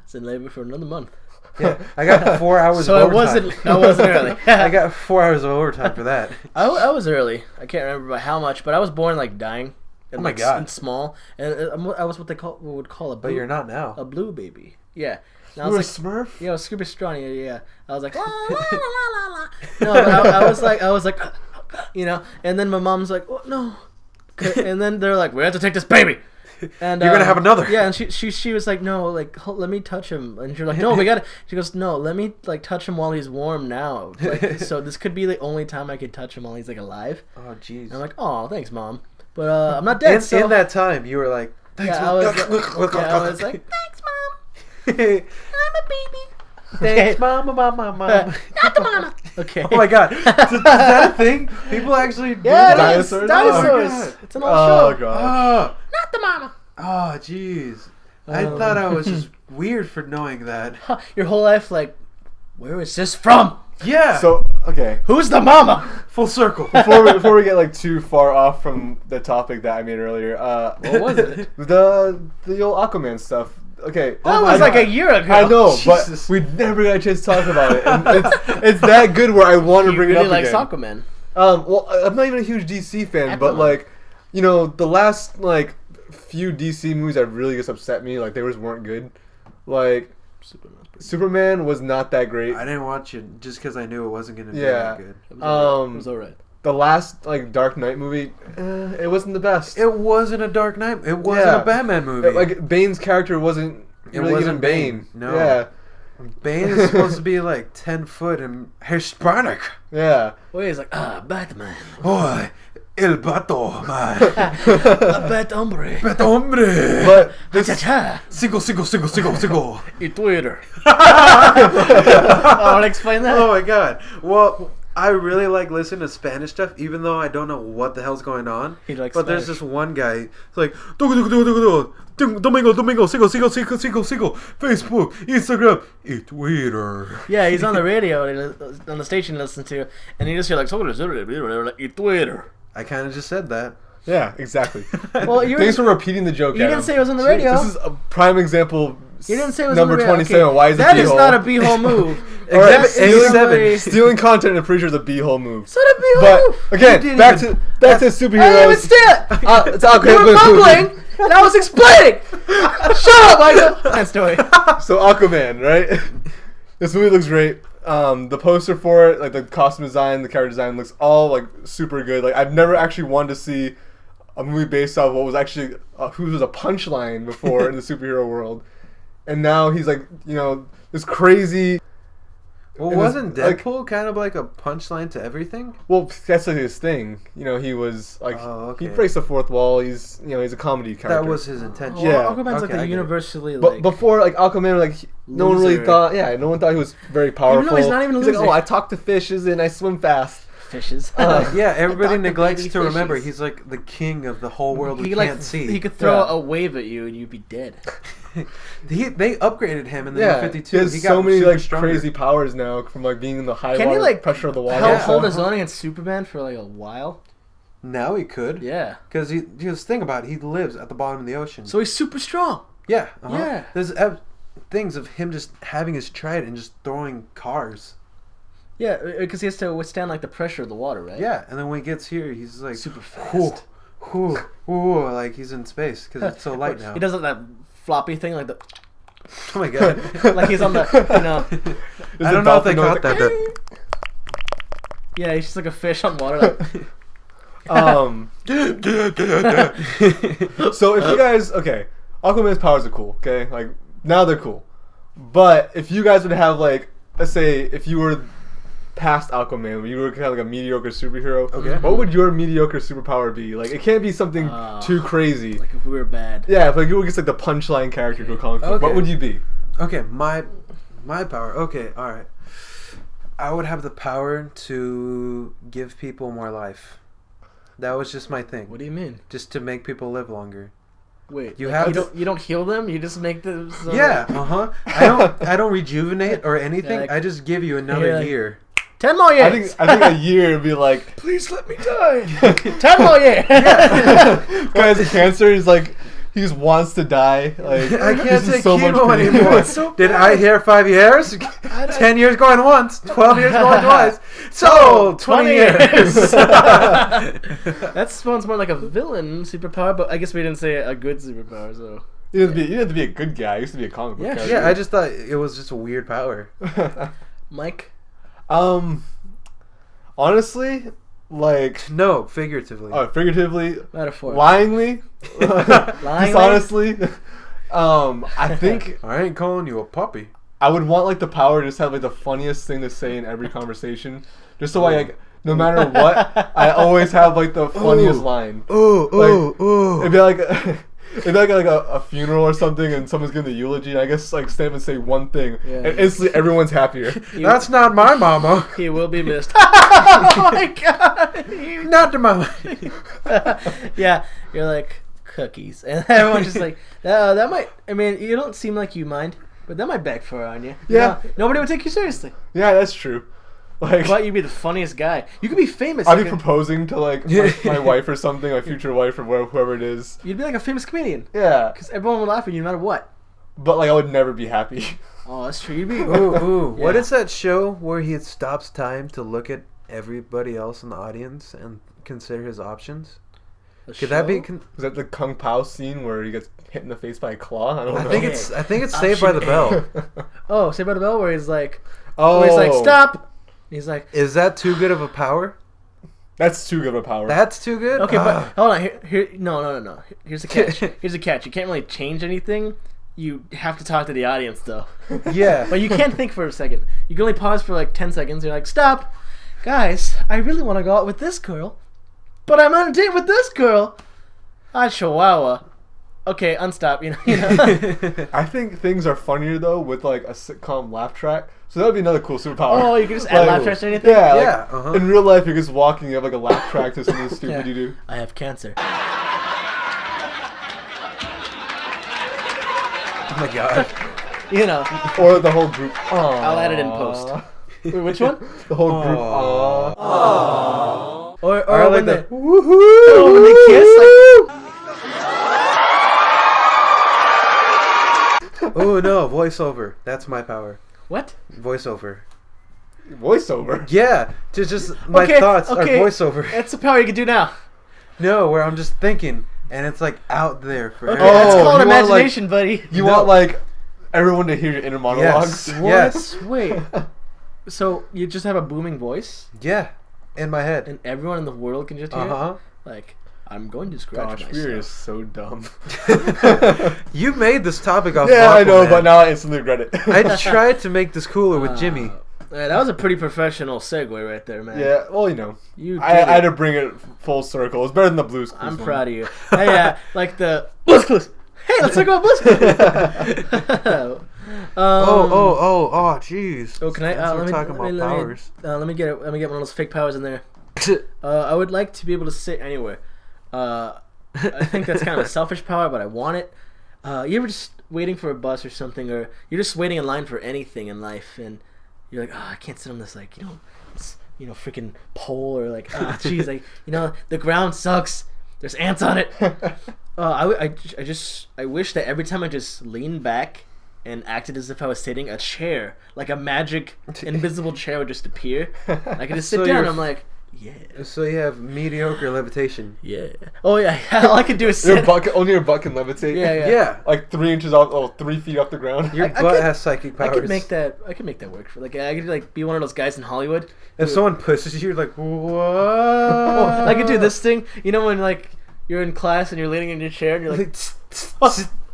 It's in labor for another month. Yeah, I got 4 hours. So of I overtime. wasn't early. I got 4 hours of overtime for that. I was early. I can't remember by how much, but I was born like dying. And, Oh my like, God. And small, and I was what would call a blue, But you're not now. a blue baby. Yeah, And I You were a was like, Smurf? yeah, I was super strong. Yeah. I was like, la, la, la, la, la. No, but I was like, you know. And then my mom's like, oh, no. And then they're like, we have to take this baby. And You're gonna have another. Yeah, and she was like, no, like let me touch him. And you're like, no, we gotta. She goes, no, let me like touch him while he's warm now. Like, so this could be the only time I could touch him while he's like alive. Oh, jeez. And I'm like, oh, thanks, mom. But I'm not dead. So In that time, you were like, thanks, yeah, Mom. I was like, thanks, mom. I'm a baby. Thanks, mama. Not the mama. Okay. Oh my god. Is that a thing? People actually do Yeah, that? it is. Dinosaurs? Dinosaurs. Oh, It's an old Oh, show. God. Not the mama. Oh, jeez. I thought I was just weird for knowing that. Your whole life, like, where is this from? Yeah. So, okay. Who's the mama? Full circle. Before we get like too far off from the topic that I made earlier, What was it? the old Aquaman stuff. Okay, That was like a year ago. I know, Jesus. but we never got a chance to talk about it. And it's that good where I want to He bring really it up likes again. Aquaman. Well, I'm not even a huge DC fan, but Aquaman. like, you know, the last like few DC movies that really just upset me, like they just weren't good. Like, Superman was not that great. I didn't watch it just because I knew it wasn't going to be Yeah. that good. It was alright. The last like Dark Knight movie, it wasn't the best. It wasn't a Dark Knight. It wasn't Yeah. a Batman movie. Like Bane's character wasn't. It Really wasn't even Bane. No. Yeah. Bane is supposed to be like 10 foot and Hispanic. Yeah. Well, he's like, Batman. Oh, el vato, man. A bat hombre. Beto hombre. But this, Cha-cha. Sigo. Y Twitter. I want to explain that. Oh my god. Well, I really like listening to Spanish stuff, even though I don't know what the hell's going on. He likes But there's Spanish. this one guy. It's like Domingo, sigo, Facebook, Instagram, y Twitter. Yeah, he's on the radio, on the station to listen to, and you just hear like, y Twitter. I kind of just said that. yeah, exactly. Well, you Thanks for repeating the joke. You didn't Adam. say it was on the radio. This is a prime example. You didn't say it was number on the radio. 27. Okay. Why is that it is B-hole? not a b-hole move. All right, Exhibit stealing- A7. Stealing content, I'm pretty sure is a b-hole move. It's not a b-hole But move. again, didn't back even- to I superheroes. didn't even steal it. It's all You were good. mumbling, and I was explaining. Shut up, Michael. That story. So Aquaman, right? This movie looks great. The poster for it, like the costume design, the character design, looks all like super good. Like I've never actually wanted to see a movie based off what was actually who was a punchline before in the superhero world, and now he's like, you know, this crazy. Well, It was, wasn't like- Deadpool kind of like a punchline to everything? Well, that's like his thing. You know, he was like Oh, okay. he breaks the fourth wall. He's he's a comedy character. That was his intention. Yeah. Well, Aquaman's like Okay, I the get it. universally But like. before, like Aquaman, like no one really Loser. thought. Yeah, no one thought he was very powerful. he's not even a He's like, loser. oh, I talk to fishes and I swim fast. fishes. Yeah, everybody Dr. neglects Baby to remember Fishes. he's like the king of the whole world we he can't see. He could throw Yeah. a wave at you and you'd be dead. They upgraded him in the Yeah, new 52. he has He got so many super like stronger. crazy powers now from like being in the high Can he, water like, pressure of the water. Help Yeah. hold his own against Superman for like a while. Now he could. Yeah. Because he just think about it, he lives at the bottom of the ocean. So he's super strong. yeah. Yeah. There's things of him just having his trident and just throwing cars. Yeah, because he has to withstand like the pressure of the water, right? Yeah, and then when he gets here, he's like Super whoo, fast. whoo, like he's in space because it's so light now. He does like that floppy thing, like the Oh my god. like he's on the I don't know if they caught that. yeah, he's just like a fish on water. Like, So if you guys, okay, Aquaman's powers are cool. Okay, like now they're cool. But if you guys would have like, let's say, if you were past Aquaman, you were kind of like a mediocre superhero. Okay. What would your mediocre superpower be? Like, it can't be something too crazy. like if we were bad. Yeah, if like you were just like the punchline character to a comic book, what Okay. would you be? Okay, my power. Okay, all right. I would have the power to give people more life. That was just my thing. What do you mean? Just to make people live longer. Wait, You like, have you to- don't heal them. You just make them. So Yeah, I don't rejuvenate or anything. Yeah, like- I just give you another Yeah, like- year. 10 more years. I think a year would be like, Please let me die. 10 more years. guy has cancer. He's like, he just wants to die. Like, I can't this is take so much chemo pain. anymore. It's so Did bad. I hear 5 years? 10 years going once, 12 years going twice. So 20 years. That sounds more like a villain superpower, but I guess we didn't say a good superpower, so. You didn't have to be a good guy. You used to be a comic book character. Yeah, I just thought it was just a weird power. Mike? Honestly, like... No, figuratively. Figuratively. Metaphor. Lyingly. Dishonestly. I think... I ain't calling you a puppy. I would want, like, the power to just have, like, the funniest thing to say in every conversation. Just so I, like, no matter what, I always have, like, the funniest line. It'd be like... It'd be like a funeral or something, and someone's giving the eulogy, and I guess like stand and say one thing, and instantly everyone's happier. That's not my mama. He will be missed. Oh my god! Not the mama. Yeah, you're like cookies, and everyone's just like, that might. I mean, you don't seem like you mind, but that might backfire on you. Yeah, nobody would take you seriously. Yeah, that's true. Like, but you'd be the funniest guy. You could be famous. I'd be proposing to like my wife or something, my future wife or whoever it is. You'd be like a famous comedian. Yeah, because everyone would laugh at you no matter what. But like, I would never be happy. Oh, that's true. You'd be. Ooh. Yeah. What is that show where he stops time to look at everybody else in the audience and consider his options? Could that be? Is that the Kung Pao scene where he gets hit in the face by a claw? I don't know. I think it's Saved by the Bell. Oh, Saved by the Bell, where he's like, stop. He's like, is that too good of a power? That's too good of a power. That's too good? Okay, but hold on. No. Here's the catch. Here's the catch. You can't really change anything. You have to talk to the audience, though. Yeah. But you can't think for a second. You can only pause for like 10 seconds. You're like, stop. Guys, I really want to go out with this girl, but I'm on a date with this girl. Chihuahua. Okay, unstop. You know. I think things are funnier, though, with like a sitcom laugh track. So that would be another cool superpower. Oh, you can just add laugh tracks to anything? Yeah. In real life, you're just walking, you have like a laugh track to something stupid you do. I have cancer. Oh my god. You know. Or the whole group. Aww. I'll add it in post. Wait, which one? The whole group. Aww. Aww. Or I when like the woohoo! Oh, when they kiss, like. Oh no, voiceover. That's my power. What? Voiceover. Yeah, just my thoughts are voiceover. That's the power you can do now. No, where I'm just thinking, and it's like out there for everyone. That's called imagination, buddy. You want like everyone to hear your inner monologues? Yes. Wait. So you just have a booming voice? Yeah, in my head. And everyone in the world can just hear it? Like, I'm going to scratch myself. We're so dumb. You made this topic off. Yeah, I know, but now I instantly regret it. I tried to make this cooler with Jimmy. Yeah, that was a pretty professional segue right there, man. Yeah, well, you know, I had to bring it full circle. It's better than the Blues Clues. I'm proud of you. Yeah, like the Blues Clues. Hey, let's talk about Blues Clues. Jeez. Oh, can I? We're talking about powers. Let me get one of those fake powers in there. I would like to be able to sit anywhere. I think that's kind of a selfish power, but I want it. You ever just waiting for a bus or something, or you're just waiting in line for anything in life, and you're like, I can't sit on this, like, freaking pole, or like, geez, like, the ground sucks. There's ants on it. I wish that every time I just leaned back and acted as if I was sitting, a chair, like a magic invisible chair, would just appear. I could just sit down. And I'm like, yeah. So you have mediocre levitation. Yeah. Oh yeah. All I could do is sit. Only your butt can levitate. Yeah. Like 3 inches off, 3 feet off the ground. Your butt has psychic powers. I could make that work. For like, I could like be one of those guys in Hollywood. If someone pushes you, you're like, whoa. I could do this thing. You know when like you're in class and you're leaning in your chair and you're like,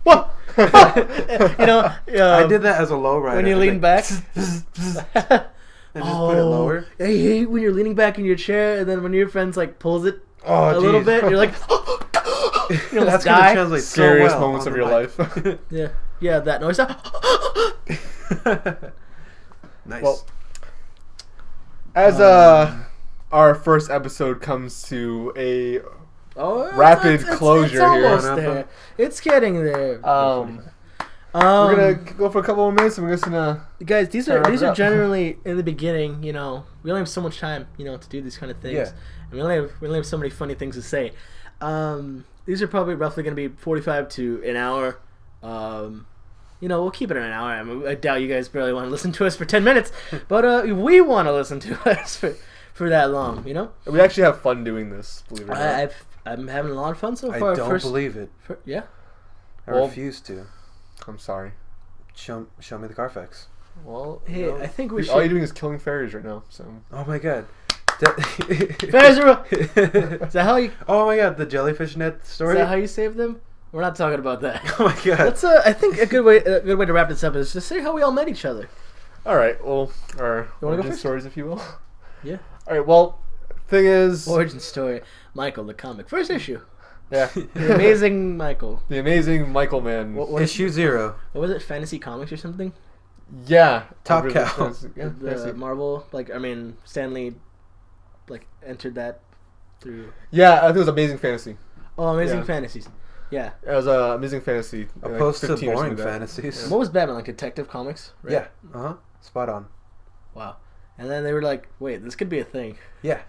what? I did that as a low rider. When you lean back. And just put it lower. I hate when you're leaning back in your chair and then when your friends like pulls it a little bit, you're like, that's gonna translate scariest so well moments of your life. Yeah, that noise. Nice. Well, as our first episode comes to a rapid closure it's here. Almost there. It's getting there. We're gonna go for a couple more minutes, and we're just gonna. Guys, these are generally in the beginning. We only have so much time, to do these kind of things. Yeah. And we only have so many funny things to say. These are probably roughly gonna be 45 to an hour. We'll keep it at an hour. I mean, I doubt you guys barely want to listen to us for 10 minutes, but we want to listen to us for that long. We actually have fun doing this. Believe it or not. I'm having a lot of fun so far. I don't believe it. Yeah. I Well- refuse to. I'm sorry. Show me the Carfax. Well, Hey, I think we all you're should. doing is killing fairies right now. So Oh my god. Fairies are- Is that how you? Oh my god, the jellyfish net Is story. that how you save them? We're not talking about that. Oh my god. That's I think a good way to wrap this up is to say how we all met each other. all right. Well, our You wanna go origin first? stories, if you will. Yeah. All right. Well, thing is, Origin story. Michael the comic. First issue. yeah, The amazing Michael. the amazing Michael Man. What Issue 0. What was it? Fantasy Comics or something? Yeah, Top really Cow. fancy- Yeah, The fancy. Marvel, Stanley, entered that through. Yeah, I think it was Amazing Fantasy. Oh, Amazing Yeah. Fantasies. Yeah. It was Amazing Fantasy. Opposed to 15 or boring something like that. fantasies. What was Batman, like Detective Comics? Right? Yeah. Uh-huh. Spot on. Wow. And then they were like, wait, this could be a thing. Yeah.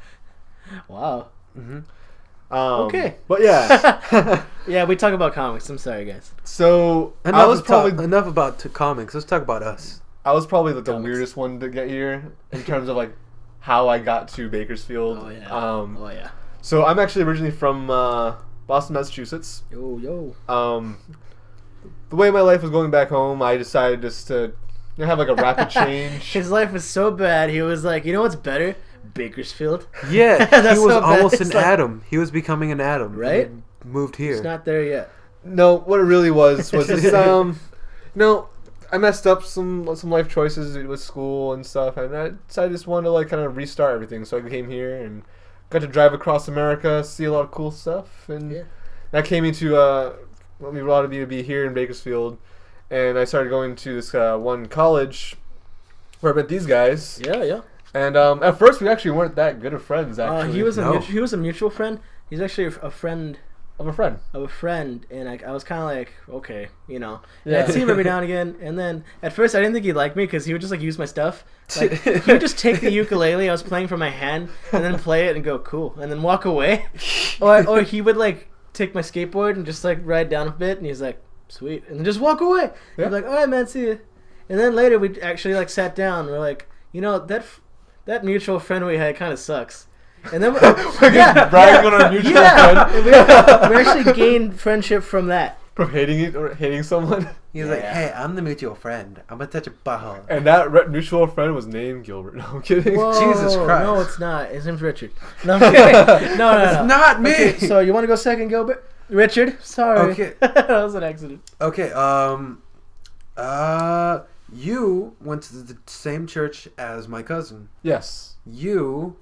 Wow. Mm-hmm. Okay. But yeah. Yeah, we talk about comics. I'm sorry, guys. So Enough, I was probably about comics. Let's talk about us. like the Comics. weirdest one to get here in terms of like how I got to Bakersfield. Oh, yeah. Um, Yeah. So I'm actually originally from Boston, Massachusetts. Yo. The way my life was going back home, I decided just to have like a rapid change. His life was so bad, he was like, you know what's better? Bakersfield. Yeah, That's he was so bad. almost It's an like- atom. He was becoming an atom. Right? And he moved here. It's not there yet. No, what it really was just I messed up some life choices with school and stuff, and I decided I just wanted to like kind of restart everything. So I came here and got to drive across America, see a lot of cool stuff, and Yeah. I came into what we wanted me to be here in Bakersfield, and I started going to this one college where I met these guys. Yeah. And at first we actually weren't that good of friends. Actually, He was No. he was a mutual friend. He's actually a friend of a friend. of a friend, and I was kind of like, okay, you know. And Yeah. I'd see him every now and again, and then at first I didn't think he'd like me because he would just like use my stuff. Like he would just take the ukulele I was playing from my hand and then play it and go cool, and then walk away. Or he would like take my skateboard and just like ride down a bit, and he's like, sweet, and then just walk away. Yeah. He'd be like, all right, man, see you. And then later we actually like sat down. And we're like, you know, that mutual friend we had kind of sucks. And then bragging on our mutual yeah. friend. we actually gained friendship from that. From hating it or hating someone. He was like, Yeah. hey, I'm the mutual friend. I'm going to touch your butthole. And that mutual friend was named Gilbert. No, I'm kidding. Whoa, Jesus Christ. No, it's not. His name's Richard. No, I'm kidding. No. It's not me! Okay, so you want to go second, Gilbert? Richard? Sorry. Okay. That was an accident. Okay, you went to the same church as my cousin. Yes. You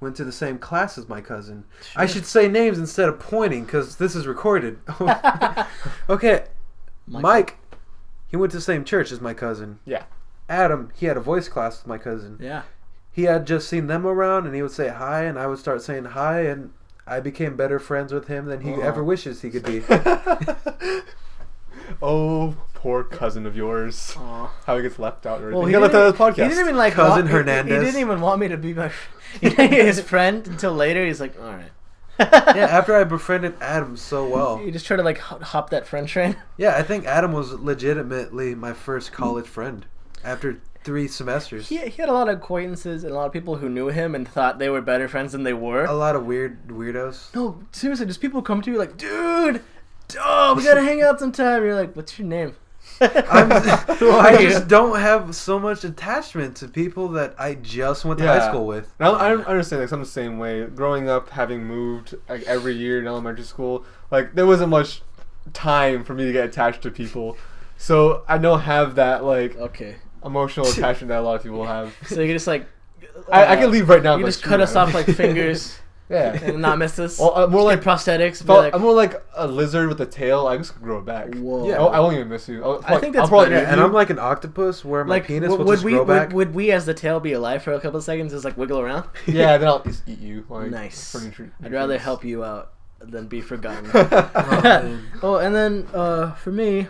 went to the same class as my cousin. I should say names instead of pointing because this is recorded. Okay, Mike, he went to the same church as my cousin. Yeah. Adam, he had a voice class with my cousin. Yeah. He had just seen them around and he would say hi and I would start saying hi and I became better friends with him than he ever wishes he could be. Oh, poor cousin of yours. Aw. How he gets left out. Or Well, he got left out of the podcast. He didn't even like Cousin want, Hernandez. He didn't even want me to be his friend until later. He's like, all right. Yeah, after I befriended Adam so well. You just try to like hop that friend train. Yeah, I think Adam was legitimately my first college friend after 3 semesters. He had a lot of acquaintances and a lot of people who knew him and thought they were better friends than they were. A lot of weirdos. No, seriously, just people come to you like, dude, oh, we gotta hang out sometime. You're like, what's your name? I just don't have so much attachment to people that I just went to high school with. Now, I understand, like, I'm the same way. Growing up, having moved like every year in elementary school, like there wasn't much time for me to get attached to people, so I don't have that like Okay. emotional attachment that a lot of people have. So you can just like, I can leave right now. You but just cut us off like fingers Yeah. and not miss us. Well, I'm more like prosthetics. be Well, like, I'm more like a lizard with a tail. I just grow it back. Whoa. Yeah, I won't even miss you. I think that's I'll probably better. eat And you. I'm like an octopus where my penis will would just we grow back. would we as the tail be alive for a couple of seconds, just like wiggle around? Yeah, then I'll just eat you. Like, Nice. for nutri- I'd rather nutrients. help you out than be forgotten. man. Oh, and then for me,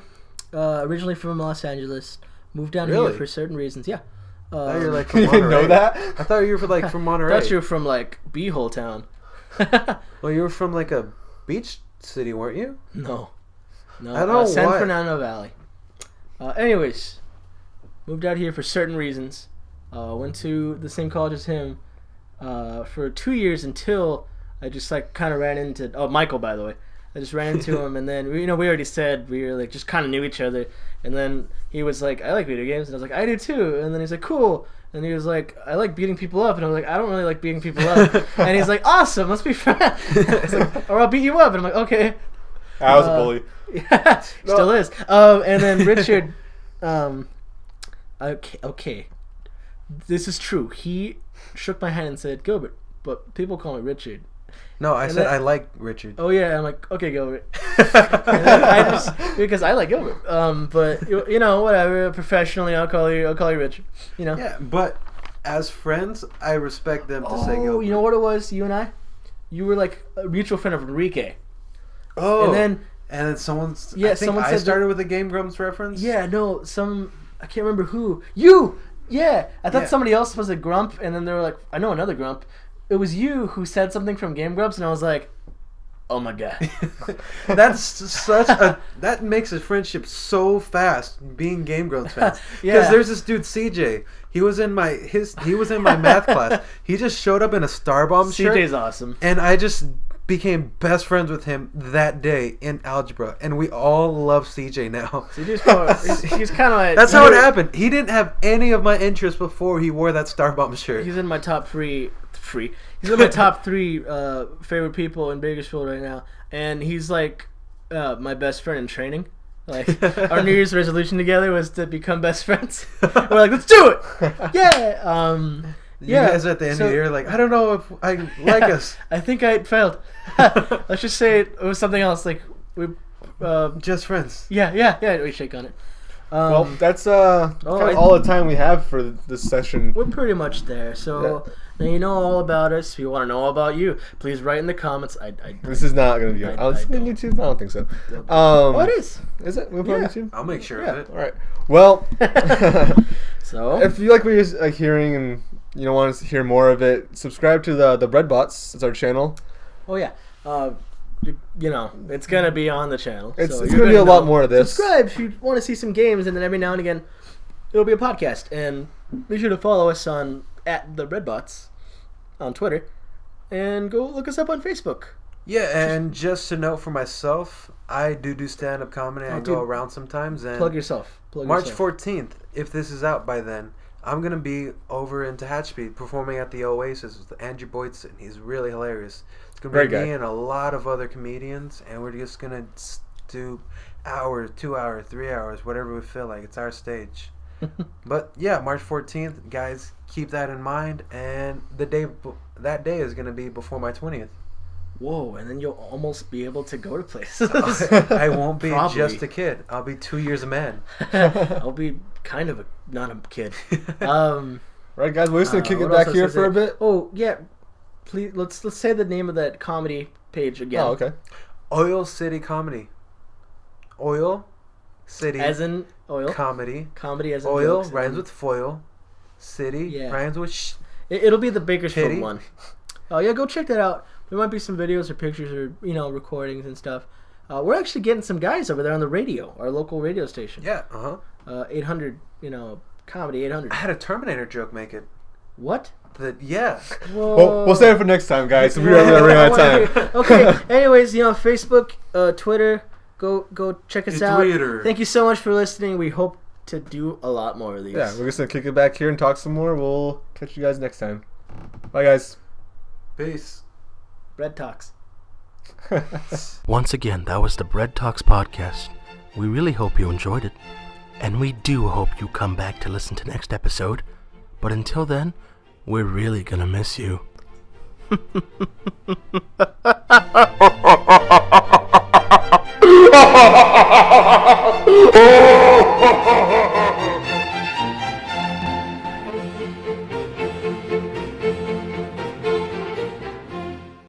originally from Los Angeles, moved down Really? here for certain reasons. Yeah. I thought you were like You from didn't know Monterey. that? I thought you were like from Monterey. thought you were from like Beehole Town. Well, you were from like a beach city, weren't you? No. No. I don't know San why. Fernando Valley. Anyways, moved out here for certain reasons. Went to the same college as him for 2 years until I just like kind of ran into Michael, by the way. I just ran into him, and then we already said we were like just kind of knew each other, and then he was like, I like video games, and I was like, I do too, and then he's like, cool. And he was like, I like beating people up. And I was like, I don't really like beating people up. And he's like, awesome, let's be friends. I was like, or I'll beat you up. And I'm like, okay. I was a bully. Yeah, still is. And then Richard, okay. This is true. He shook my hand and said, Gilbert, but people call me Richard. No, I said I like Richard. Oh yeah, I'm like, okay, Gilbert. Because I like Gilbert. But whatever. Professionally, I'll call you Richard. Yeah, but as friends, I respect them to say Gilbert. Oh, you know what it was? You and I, you were like a mutual friend of Enrique. Oh, and then someone's. Yeah, I think someone I said started with a Game Grumps reference. Yeah, no, I can't remember who. You. Yeah, I thought somebody else was a grump, and then they were like, I know another grump. It was you who said something from Game Grumps, and I was like, oh my god. That makes a friendship so fast, being Game Grumps fans. Because there's this dude CJ. He was in my math class. He just showed up in a Starbomb shirt. CJ's awesome. And I just became best friends with him that day in algebra, and we all love CJ now. CJ's he's kind of That's how it happened. He didn't have any of my interests before he wore that Starbomb shirt. He's in my top three. He's in my top three favorite people in Bakersfield right now, and he's like my best friend in training. Like our New Year's resolution together was to become best friends. We're like, let's do it! Yeah. You guys at the end of the year, like, I don't know if I like us. I think I failed. Let's just say it was something else. Like we just friends. Yeah. We shake on it. Well, that's kind of all the time we have for this session. We're pretty much there. So now you know all about us. If you want to know all about you, please write in the comments. This is not going to be on. I'll see on YouTube. I don't think so. It is. Is it? We'll put on YouTube? I'll make sure of it. All right. Well, so if you like what you're hearing and you want to hear more of it, subscribe to the Breadbots. It's our channel. Oh yeah. It's gonna be on the channel. It's gonna be a lot more of this. Subscribe if you want to see some games, and then every now and again, it'll be a podcast. And be sure to follow us on @TheBreadbots on Twitter, and go look us up on Facebook. Yeah, and just a note for myself, I do stand-up comedy. I go around sometimes. And plug yourself. March 14th, if this is out by then, I'm going to be over in Tehachapi performing at the Oasis with Andrew Boydson. He's really hilarious. It's going to be me and a lot of other comedians, and we're just going to do hour, 2 hour, 3 hours, whatever we feel like. It's our stage. But yeah, March 14th, guys, keep that in mind. And that day is going to be before my 20th. Whoa, and then you'll almost be able to go to places. I won't be just a kid. I'll be 2 years a man. I'll be kind of not a kid. Right, guys, we're just going to kick it back here for a bit. Oh, yeah. Please, let's say the name of that comedy page again. Oh, okay. Oil City Comedy. Oil City. As in oil. Comedy. Comedy as in oil jokes, rhymes with foil. City rhymes with It'll be the Bakersfield Pity. one. Oh yeah, go check that out. There might be some videos or pictures or recordings and stuff. We're actually getting some guys over there on the radio, our local radio station. Yeah. 800. Comedy 800. I had a Terminator joke make it. What? Whoa. We'll save it for next time, guys. We're running out of time. Okay. Anyways, Facebook, Twitter, go check us out. Twitter. Thank you so much for listening. We hope to do a lot more of these. Yeah, we're just gonna kick it back here and talk some more. We'll catch you guys next time. Bye, guys. Peace. Bread Talks. Once again, that was the Bread Talks podcast. We really hope you enjoyed it. And we do hope you come back to listen to next episode. But until then, we're really gonna miss you.